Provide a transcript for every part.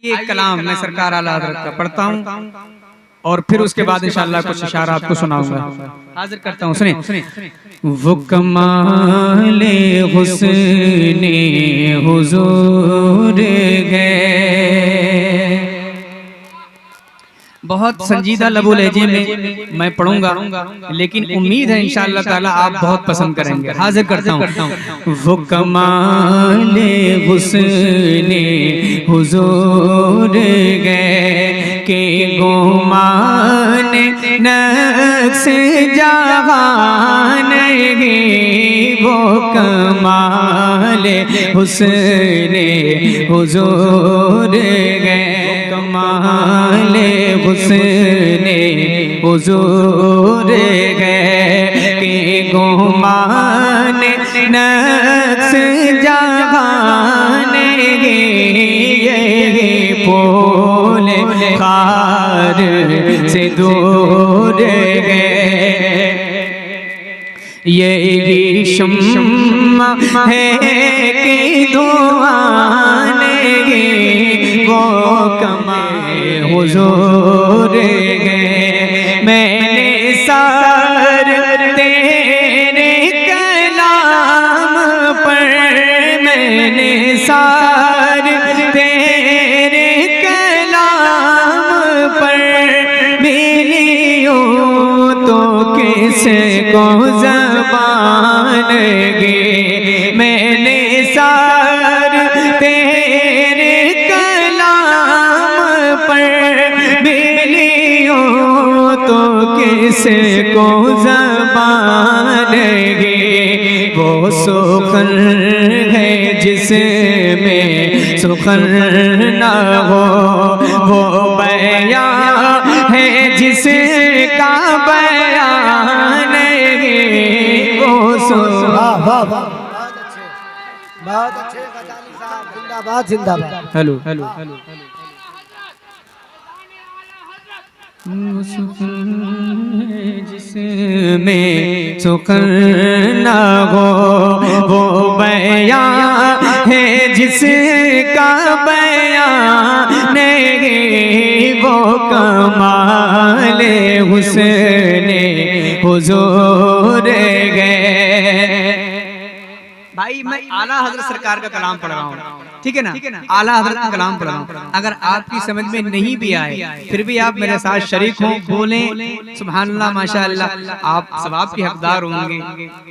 ये कलाम मैं सरकार आला हज़रत का पढ़ता हूँ और फिर उसके बाद इंशाअल्लाह कुछ इशारा आपको सुनाऊंगा। हाजिर करता हूँ, सुने। वो कमाले हुस्ने हुजूर गए। बहुत संजीदा लबो लहजे में मैं पढ़ूंगा, लेकिन उम्मीद है इंशाअल्लाह ताला आप बहुत पसंद करेंगे। हाजिर करता हूँ। वो कमाले हुस्ने हुजूर गए के गुमान नक्श जहान गे। वो कमाले हुस्ने हुजूर गए, कमाले हुस्ने हुजूर गए के गुमान नक्श जहान गे। ये फूल खार से दूर गए, ये शम्मा है कि दुआन गे। वो कमाए हुजूर गए, मैंने सार तेरे कलाम पर, मैंने सार तेरे कलाम पर मिलियो तो किसको ज़बान गे। मैंने सार तेरे तो किसको ज़बान गे। वो सुखन है जिसमें सुखन ना हो, वो बयां है जिसका बयान गे। वो बहुत अच्छे गजाली साहब, जिंदाबाद जिंदाबाद। Hello hello hello. जिसमें सुखन ना हो, वो बयां है जिसका बयान गे। वो कमाले हुस्ने हुजूर गए। भाई मैं आला हजरत सरकार का कलाम पढ़ रहा हूँ, ठीक है ना? आला हजरत का कलाम पढ़ रहा हूँ। अगर आपकी समझ में नहीं भी आए फिर भी आप मेरे साथ शरीक हो, बोलें सुभानअल्लाह माशाअल्लाह, आप सवाब के हकदार होंगे,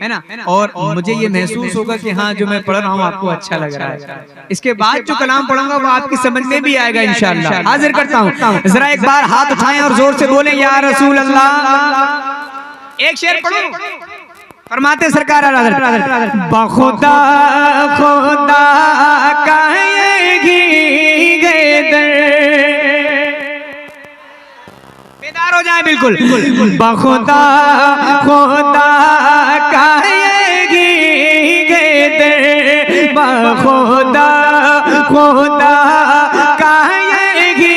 है ना? और मुझे ये महसूस होगा कि हाँ जो मैं पढ़ रहा हूँ आपको अच्छा लग रहा है। इसके बाद जो कलाम पढ़ूंगा वो आपकी समझ में भी आएगा इंशाअल्लाह। हाजिर करता हूँ, जरा एक बार हाथ उठाएं और जोर से बोलें या रसूल अल्लाह। एक शेर पढ़ो, फरमाते सरकार बखुदा खुदा कहेगी दर। बेदार हो जाए बिल्कुल। बखुदा खुदा कहेगी दर, बखुदा खुदा कहेगी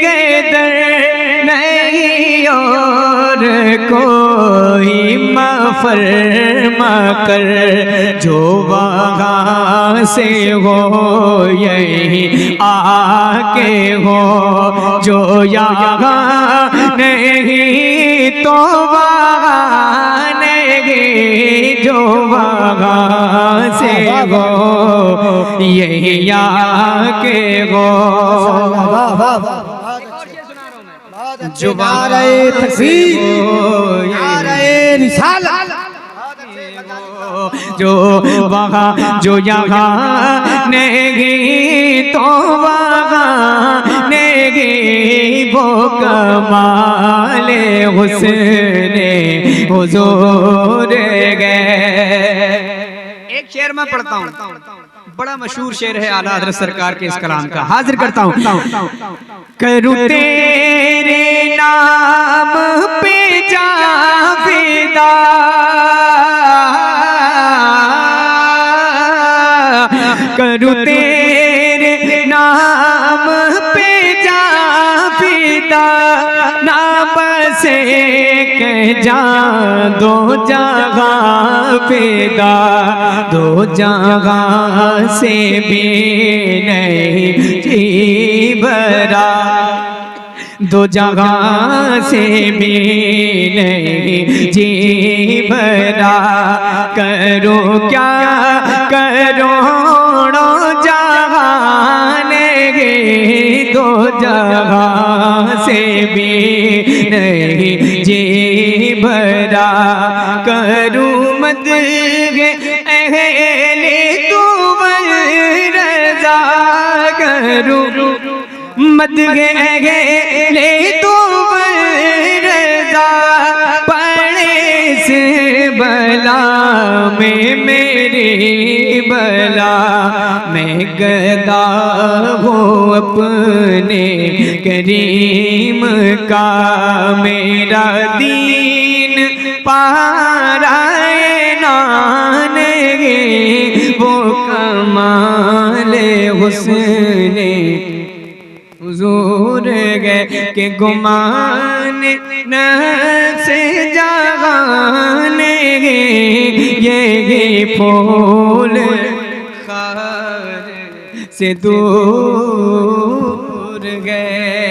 दर। नहीं और कोई फरमा कर जो वहाँ से हो, यही आके हो। जो यहाँ नहीं तो वहाँ नहीं, जो वहाँ से हो यही आके हो। जो नारे तकबीर, नारे रिसालत, जो वहाँ जो यहाँ नहीं तो वहाँ नहीं। वो कमाले हुस्ने हुजूर गए। एक शेर मैं पढ़ता हूँ, बड़ा मशहूर शेर है आला हज़रत सरकार के इस कलाम का। हाजिर करता हूँ। करूँ तेरे नाम पे जावेदा, करूँ तेरे नाम पे जावेदा। ना बसे कह जा दो जगह पैदा दो जगह से भी नहीं जी भरा दो जगह से भी नहीं जी भरा करो क्या करोड़ों जहान गे दो जगह से भी नहीं जी भरा करूँ मत गे अहले तू रज़ा करूँ मत गे ले तू रज़ा पड़े से बला में मेरी बला मैं गदा हूँ अपने करीम का मेरा दीन पाराए नान गे वो कमाल हुस्ने हुजूर गए के गुमान से जगाने ये फूल खार से दूर गए।